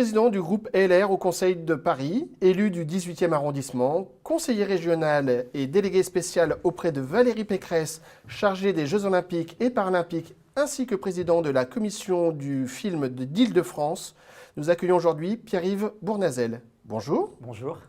président du groupe LR au Conseil de Paris, élu du 18e arrondissement, conseiller régional et délégué spécial auprès de Valérie Pécresse, chargé des Jeux Olympiques et Paralympiques, ainsi que président de la commission du film d'Île-de-France. Nous accueillons aujourd'hui Pierre-Yves Bournazel. Bonjour. Bonjour.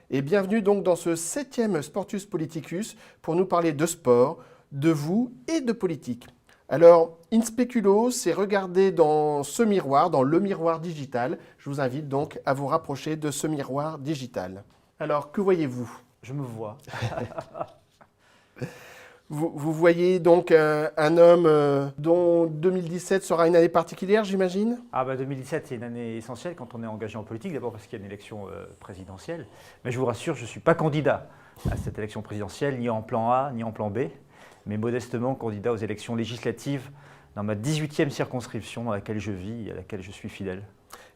Et bienvenue donc dans ce 7e Sportus Politicus pour nous parler de sport, de vous et de politique. Alors, in speculo, c'est regarder dans ce miroir, dans le miroir digital. Je vous invite donc à vous rapprocher de ce miroir digital. Alors, que voyez-vous? Je me vois. Vous voyez donc un homme dont 2017 sera une année particulière, j'imagine? 2017, c'est une année essentielle quand on est engagé en politique, d'abord parce qu'il y a une élection présidentielle. Mais je vous rassure, je ne suis pas candidat à cette élection présidentielle, ni en plan A, ni en plan B, mais modestement candidat aux élections législatives dans ma 18e circonscription dans laquelle je vis et à laquelle je suis fidèle.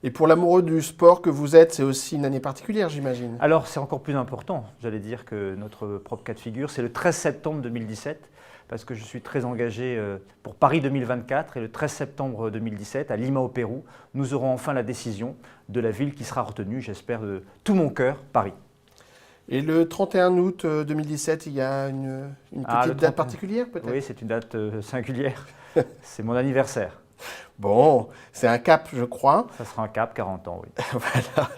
Et pour l'amoureux du sport que vous êtes, c'est aussi une année particulière, j'imagine? Alors, c'est encore plus important. J'allais dire que notre propre cas de figure, c'est le 13 septembre 2017, parce que je suis très engagé pour Paris 2024. Et le 13 septembre 2017, à Lima au Pérou, nous aurons enfin la décision de la ville qui sera retenue, j'espère, de tout mon cœur, Paris. Et le 31 août 2017, il y a une petite date particulière, peut-être? Oui, c'est une date singulière. C'est mon anniversaire. Bon, c'est un cap, je crois. Ça sera un cap, 40 ans, oui. Voilà.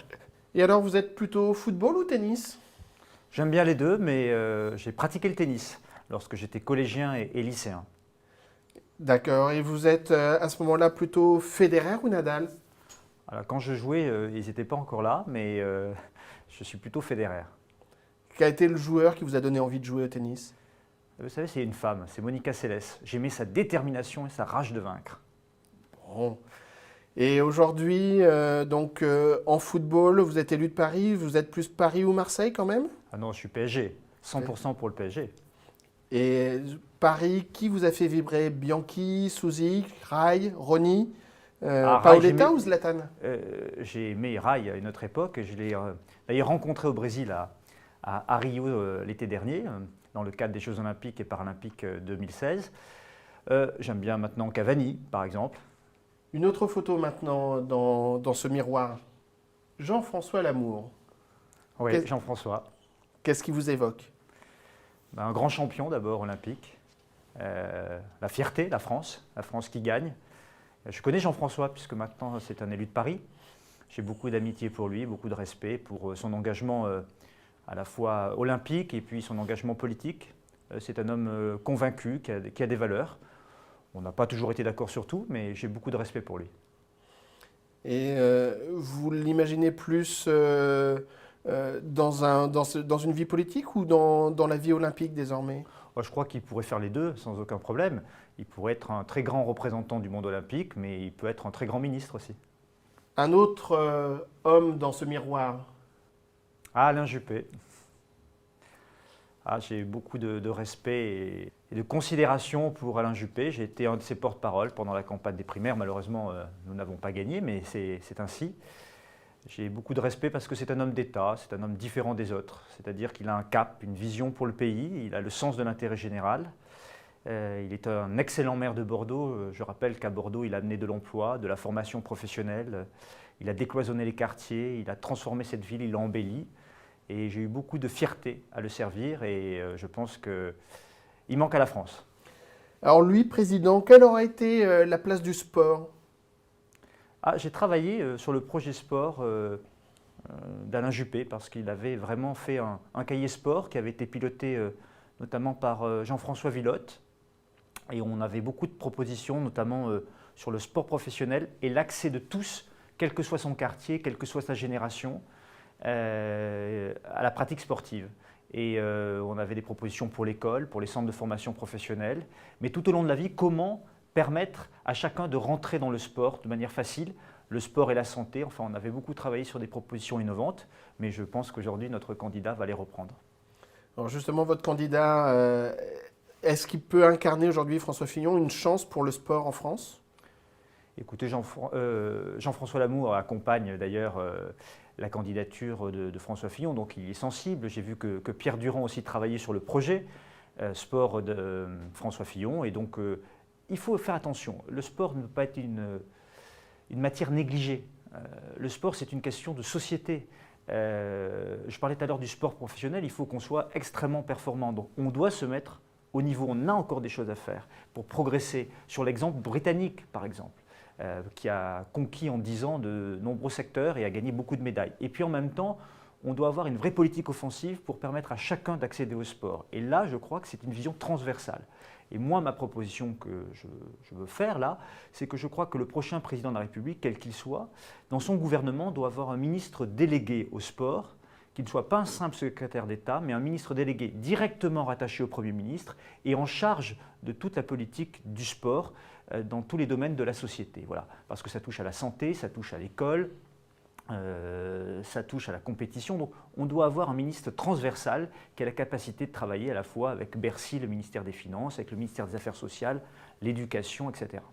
Et alors, vous êtes plutôt football ou tennis? J'aime bien les deux, mais j'ai pratiqué le tennis lorsque j'étais collégien et lycéen. D'accord. Et vous êtes à ce moment-là plutôt Federer ou Nadal? Alors, quand je jouais, ils n'étaient pas encore là, mais je suis plutôt Federer. Quel a été le joueur qui vous a donné envie de jouer au tennis? Vous savez, c'est une femme, c'est Monica Seles. J'aimais sa détermination et sa rage de vaincre. Bon. Et aujourd'hui, en football, vous êtes élu de Paris. Vous êtes plus Paris ou Marseille quand même? Ah non, je suis PSG. 100% pour le PSG. Et Paris, qui vous a fait vibrer? Bianchi, Sousi, Rai, Rony, Paoletta ou Zlatan? J'ai aimé Rai à une autre époque. Je l'ai d'ailleurs rencontré au Brésil à Rio l'été dernier, dans le cadre des Jeux Olympiques et Paralympiques 2016. J'aime bien maintenant Cavani, par exemple. Une autre photo maintenant dans ce miroir. Jean-François Lamour. Oui, Jean-François. Qu'est-ce qui vous évoque? Un grand champion d'abord olympique. La fierté, la France qui gagne. Je connais Jean-François puisque maintenant c'est un élu de Paris. J'ai beaucoup d'amitié pour lui, beaucoup de respect pour son engagement à la fois olympique et puis son engagement politique. C'est un homme convaincu, qui a des valeurs. On n'a pas toujours été d'accord sur tout, mais j'ai beaucoup de respect pour lui. Et vous l'imaginez plus dans une vie politique ou dans la vie olympique désormais? Je crois qu'il pourrait faire les deux sans aucun problème. Il pourrait être un très grand représentant du monde olympique, mais il peut être un très grand ministre aussi. Un autre homme dans ce miroir? Alain Juppé. J'ai beaucoup de respect et de considération pour Alain Juppé. J'ai été un de ses porte-parole pendant la campagne des primaires. Malheureusement, nous n'avons pas gagné, mais c'est ainsi. J'ai beaucoup de respect parce que c'est un homme d'État, c'est un homme différent des autres. C'est-à-dire qu'il a un cap, une vision pour le pays, il a le sens de l'intérêt général. Il est un excellent maire de Bordeaux. Je rappelle qu'à Bordeaux, il a amené de l'emploi, de la formation professionnelle. Il a décloisonné les quartiers, il a transformé cette ville, il l'a embellie. Et j'ai eu beaucoup de fierté à le servir et je pense qu'il manque à la France. Alors lui, président, quelle aura été la place du sport? J'ai travaillé sur le projet sport d'Alain Juppé parce qu'il avait vraiment fait un cahier sport qui avait été piloté notamment par Jean-François Villotte. Et on avait beaucoup de propositions, notamment sur le sport professionnel et l'accès de tous, quel que soit son quartier, quelle que soit sa génération, à la pratique sportive. Et on avait des propositions pour l'école, pour les centres de formation professionnelle, mais tout au long de la vie, comment permettre à chacun de rentrer dans le sport de manière facile, le sport et la santé. Enfin, on avait beaucoup travaillé sur des propositions innovantes, mais je pense qu'aujourd'hui, notre candidat va les reprendre. Alors justement, votre candidat, est-ce qu'il peut incarner aujourd'hui, François Fillon, une chance pour le sport en France? Écoutez, Jean-François Lamour accompagne d'ailleurs la candidature de François Fillon, donc il est sensible. J'ai vu que Pierre Durand aussi travaillait sur le projet sport de François Fillon, et donc il faut faire attention. Le sport ne peut pas être une matière négligée. Le sport, c'est une question de société. Je parlais tout à l'heure du sport professionnel, il faut qu'on soit extrêmement performant. Donc on doit se mettre au niveau, on a encore des choses à faire pour progresser. Sur l'exemple britannique, par exemple, qui a conquis en 10 ans de nombreux secteurs et a gagné beaucoup de médailles. Et puis en même temps, on doit avoir une vraie politique offensive pour permettre à chacun d'accéder au sport. Et là, je crois que c'est une vision transversale. Et moi, ma proposition que je veux faire là, c'est que je crois que le prochain président de la République, quel qu'il soit, dans son gouvernement doit avoir un ministre délégué au sport, qui ne soit pas un simple secrétaire d'État, mais un ministre délégué directement rattaché au Premier ministre et en charge de toute la politique du sport dans tous les domaines de la société. Voilà. Parce que ça touche à la santé, ça touche à l'école, ça touche à la compétition. Donc on doit avoir un ministre transversal qui a la capacité de travailler à la fois avec Bercy, le ministère des Finances, avec le ministère des Affaires sociales, l'éducation, etc.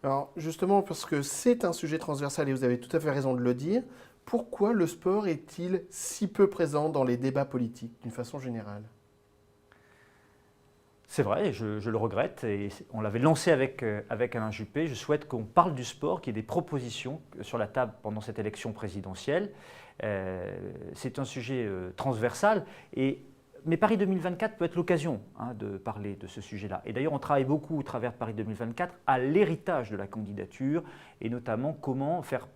Alors justement, parce que c'est un sujet transversal et vous avez tout à fait raison de le dire, pourquoi le sport est-il si peu présent dans les débats politiques d'une façon générale? C'est vrai, je le regrette et on l'avait lancé avec Alain Juppé. Je souhaite qu'on parle du sport, qu'il y ait des propositions sur la table pendant cette élection présidentielle. C'est un sujet transversal, mais Paris 2024 peut être l'occasion de parler de ce sujet-là. Et d'ailleurs, on travaille beaucoup au travers de Paris 2024 à l'héritage de la candidature et notamment comment faire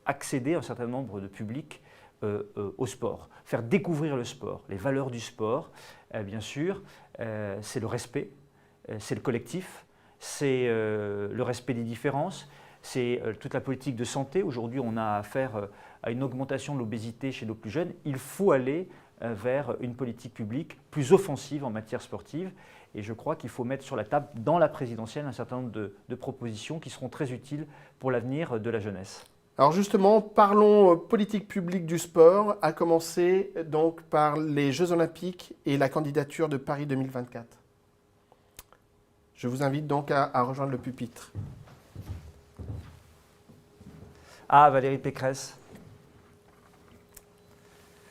accéder un certain nombre de publics au sport, faire découvrir le sport, les valeurs du sport, bien sûr, c'est le respect, c'est le collectif, c'est le respect des différences, c'est toute la politique de santé. Aujourd'hui, on a affaire à une augmentation de l'obésité chez nos plus jeunes. Il faut aller vers une politique publique plus offensive en matière sportive. Et je crois qu'il faut mettre sur la table, dans la présidentielle, un certain nombre de propositions qui seront très utiles pour l'avenir de la jeunesse. Alors justement, parlons politique publique du sport, à commencer donc par les Jeux Olympiques et la candidature de Paris 2024. Je vous invite donc à rejoindre le pupitre. Ah, Valérie Pécresse.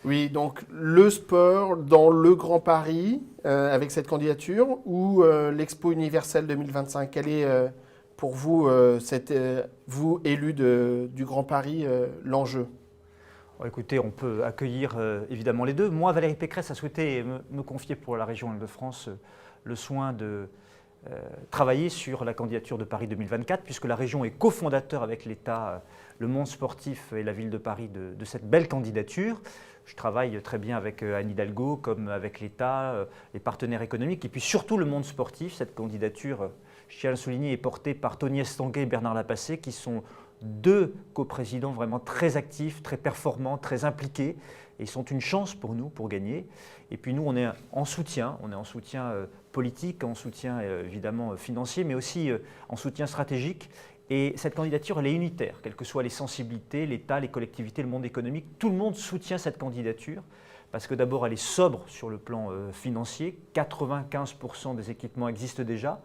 Oui, donc le sport dans le Grand Paris avec cette candidature ou l'Expo universelle 2025, quelle est pour vous, vous élu du Grand Paris, l'enjeu? Écoutez, on peut accueillir évidemment les deux. Moi, Valérie Pécresse a souhaité me confier pour la région Île-de-France le soin de travailler sur la candidature de Paris 2024, puisque la région est cofondateur avec l'État, le monde sportif et la ville de Paris de cette belle candidature. Je travaille très bien avec Anne Hidalgo, comme avec l'État, les partenaires économiques, et puis surtout le monde sportif. Cette candidature, je tiens à le souligner, est portée par Tony Estanguet et Bernard Lapassé, qui sont deux coprésidents vraiment très actifs, très performants, très impliqués. Et ils sont une chance pour nous, pour gagner. Et puis nous, on est en soutien politique, en soutien évidemment financier, mais aussi en soutien stratégique. Et cette candidature, elle est unitaire, quelles que soient les sensibilités, l'État, les collectivités, le monde économique. Tout le monde soutient cette candidature parce que d'abord, elle est sobre sur le plan financier. 95% des équipements existent déjà.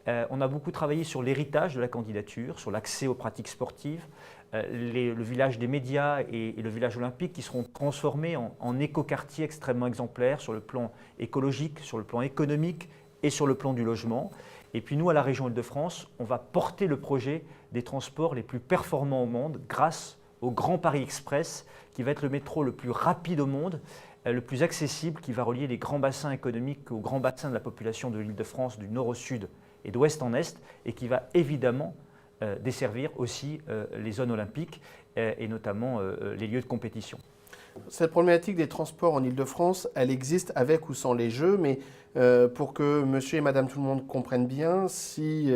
On a beaucoup travaillé sur l'héritage de la candidature, sur l'accès aux pratiques sportives, le village des médias et le village olympique qui seront transformés en écoquartiers extrêmement exemplaires sur le plan écologique, sur le plan économique et sur le plan du logement. Et puis nous, à la région Île-de-France, on va porter le projet des transports les plus performants au monde grâce au Grand Paris Express, qui va être le métro le plus rapide au monde, le plus accessible, qui va relier les grands bassins économiques aux grands bassins de la population de l'Île-de-France, du nord au sud et d'ouest en est, et qui va évidemment desservir aussi les zones olympiques et notamment les lieux de compétition. Cette problématique des transports en Île-de-France, elle existe avec ou sans les Jeux, mais pour que monsieur et madame tout le monde comprennent bien, si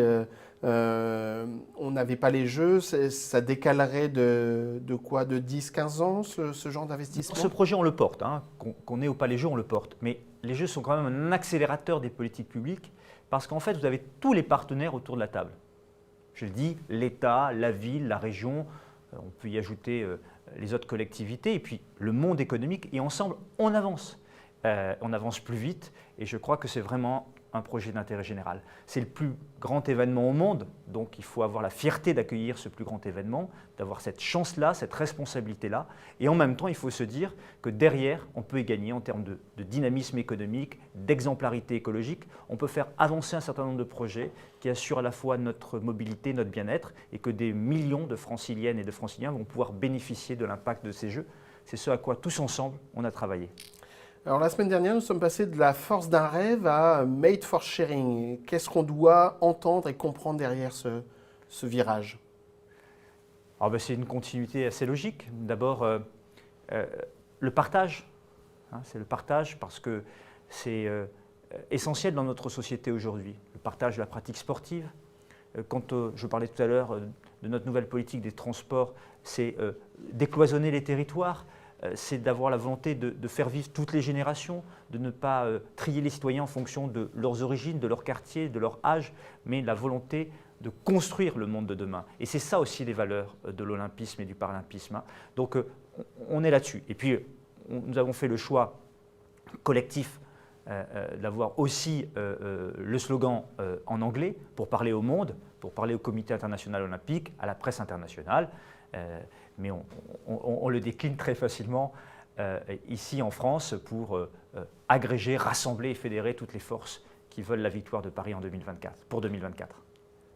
on n'avait pas les Jeux, ça décalerait de quoi? De 10-15 ans, ce genre d'investissement? Ce projet, on le porte. Qu'on ait ou pas les Jeux, on le porte. Mais les Jeux sont quand même un accélérateur des politiques publiques parce qu'en fait, vous avez tous les partenaires autour de la table. Je le dis, l'État, la ville, la région, on peut y ajouter les autres collectivités et puis le monde économique. Et ensemble, on avance. On avance plus vite et je crois que c'est vraiment un projet d'intérêt général. C'est le plus grand événement au monde, donc il faut avoir la fierté d'accueillir ce plus grand événement, d'avoir cette chance-là, cette responsabilité-là. Et en même temps, il faut se dire que derrière, on peut y gagner en termes de dynamisme économique, d'exemplarité écologique. On peut faire avancer un certain nombre de projets qui assurent à la fois notre mobilité, notre bien-être, et que des millions de Franciliennes et de Franciliens vont pouvoir bénéficier de l'impact de ces Jeux. C'est ce à quoi tous ensemble, on a travaillé. Alors la semaine dernière, nous sommes passés de la force d'un rêve à Made for Sharing. Qu'est-ce qu'on doit entendre et comprendre derrière ce virage? Alors, c'est une continuité assez logique. D'abord, le partage. C'est le partage parce que c'est essentiel dans notre société aujourd'hui. Le partage de la pratique sportive. Quand je parlais tout à l'heure de notre nouvelle politique des transports, c'est décloisonner les territoires. C'est d'avoir la volonté de faire vivre toutes les générations, de ne pas trier les citoyens en fonction de leurs origines, de leur quartier, de leur âge, mais la volonté de construire le monde de demain. Et c'est ça aussi les valeurs de l'olympisme et du paralympisme. Donc on est là-dessus. Et puis nous avons fait le choix collectif d'avoir aussi le slogan en anglais pour parler au monde, pour parler au Comité international olympique, à la presse internationale. Mais on le décline très facilement ici en France pour agréger, rassembler et fédérer toutes les forces qui veulent la victoire de Paris en 2024, pour 2024.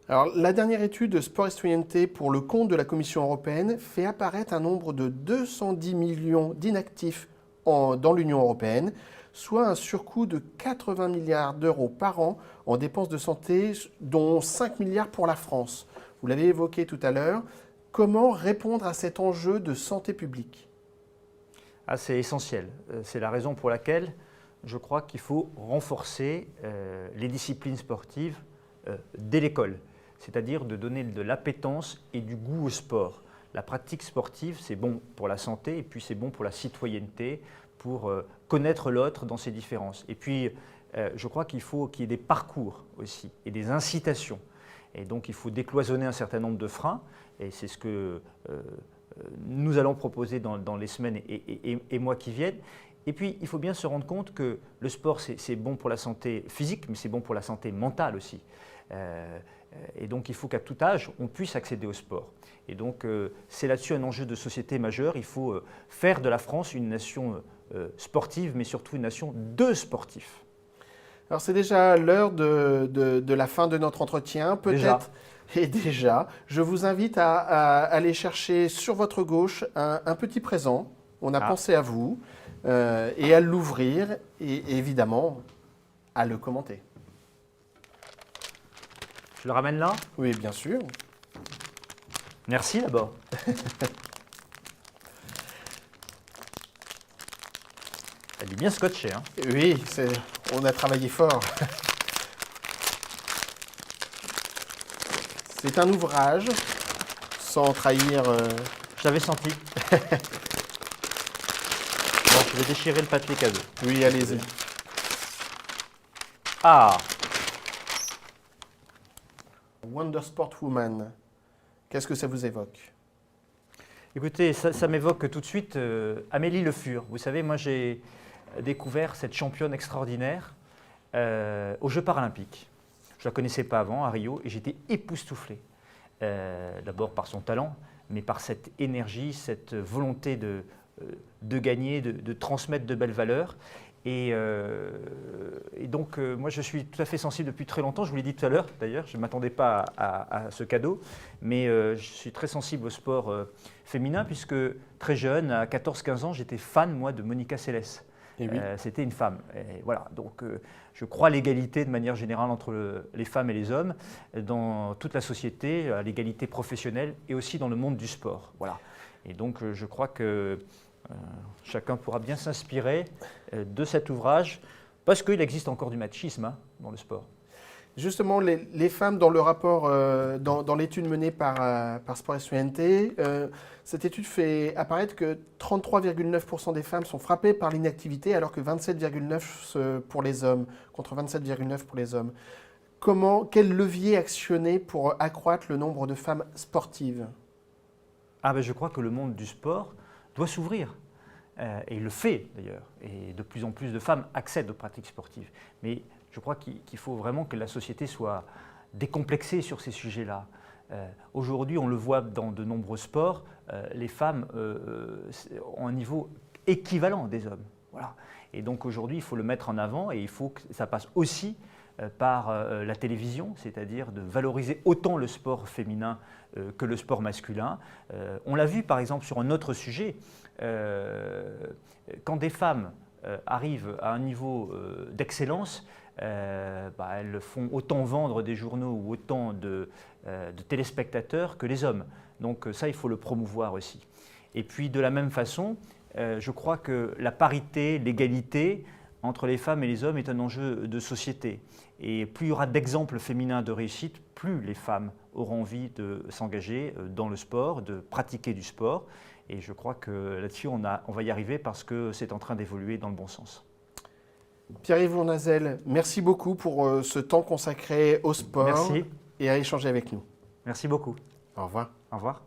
Alors, la dernière étude de Sport et Citoyenneté pour le compte de la Commission européenne fait apparaître un nombre de 210 millions d'inactifs dans l'Union européenne, soit un surcoût de 80 milliards d'euros par an en dépenses de santé, dont 5 milliards pour la France. Vous l'avez évoqué tout à l'heure. Comment répondre à cet enjeu de santé publique? C'est essentiel. C'est la raison pour laquelle je crois qu'il faut renforcer les disciplines sportives dès l'école, c'est-à-dire de donner de l'appétence et du goût au sport. La pratique sportive, c'est bon pour la santé et puis c'est bon pour la citoyenneté, pour connaître l'autre dans ses différences. Et puis, je crois qu'il faut qu'il y ait des parcours aussi et des incitations. Et donc, il faut décloisonner un certain nombre de freins. Et c'est ce que nous allons proposer dans les semaines et mois qui viennent. Et puis, il faut bien se rendre compte que le sport, c'est bon pour la santé physique, mais c'est bon pour la santé mentale aussi. Et donc, il faut qu'à tout âge, on puisse accéder au sport. Et donc, c'est là-dessus un enjeu de société majeur. Il faut faire de la France une nation sportive, mais surtout une nation de sportifs. Alors, c'est déjà l'heure de la fin de notre entretien. Peut-être. Et déjà, je vous invite à aller chercher sur votre gauche un petit présent. On a pensé à vous et à l'ouvrir et évidemment à le commenter. Je le ramène là? Oui, bien sûr. Merci d'abord. Elle est bien scotchée. Hein. Oui, on a travaillé fort. C'est un ouvrage, sans trahir... Je l'avais senti. Bon, je vais déchirer le papier cadeau. Oui, allez-y. Ah! Wonder Sport Woman, qu'est-ce que ça vous évoque? Écoutez, ça m'évoque tout de suite Amélie Le Fur. Vous savez, moi j'ai découvert cette championne extraordinaire aux Jeux paralympiques. Je ne la connaissais pas avant, à Rio, et j'étais époustouflé. D'abord par son talent, mais par cette énergie, cette volonté de gagner, de transmettre de belles valeurs. Et donc, moi, je suis tout à fait sensible depuis très longtemps. Je vous l'ai dit tout à l'heure, d'ailleurs, je ne m'attendais pas à ce cadeau. Mais je suis très sensible au sport féminin, puisque très jeune, à 14-15 ans, j'étais fan, moi, de Monica Seles. Eh oui. C'était une femme. Et voilà, donc je crois à l'égalité de manière générale entre les femmes et les hommes dans toute la société, à l'égalité professionnelle et aussi dans le monde du sport. Voilà. Et donc je crois que chacun pourra bien s'inspirer de cet ouvrage parce qu'il existe encore du machisme dans le sport. Justement, les femmes, dans le rapport, dans l'étude menée par Sport et Citoyenneté, cette étude fait apparaître que 33,9% des femmes sont frappées par l'inactivité, alors que 27,9% pour les hommes, contre 27,9% pour les hommes. Quel levier actionner pour accroître le nombre de femmes sportives? Je crois que le monde du sport doit s'ouvrir. Et il le fait d'ailleurs. Et de plus en plus de femmes accèdent aux pratiques sportives. Mais Je crois qu'il faut vraiment que la société soit décomplexée sur ces sujets-là. Aujourd'hui, on le voit dans de nombreux sports, les femmes ont un niveau équivalent des hommes. Voilà. Et donc aujourd'hui, il faut le mettre en avant et il faut que ça passe aussi par la télévision, c'est-à-dire de valoriser autant le sport féminin que le sport masculin. On l'a vu par exemple sur un autre sujet, quand des femmes arrivent à un niveau d'excellence, elles font autant vendre des journaux ou autant de téléspectateurs que les hommes. Donc ça, il faut le promouvoir aussi. Et puis de la même façon, je crois que la parité, l'égalité entre les femmes et les hommes est un enjeu de société. Et plus il y aura d'exemples féminins de réussite, plus les femmes auront envie de s'engager dans le sport, de pratiquer du sport. Et je crois que là-dessus, on va y arriver parce que c'est en train d'évoluer dans le bon sens. Pierre-Yves Lournazel, merci beaucoup pour ce temps consacré au sport. Merci. Et à échanger avec nous. Merci beaucoup. Au revoir. Au revoir.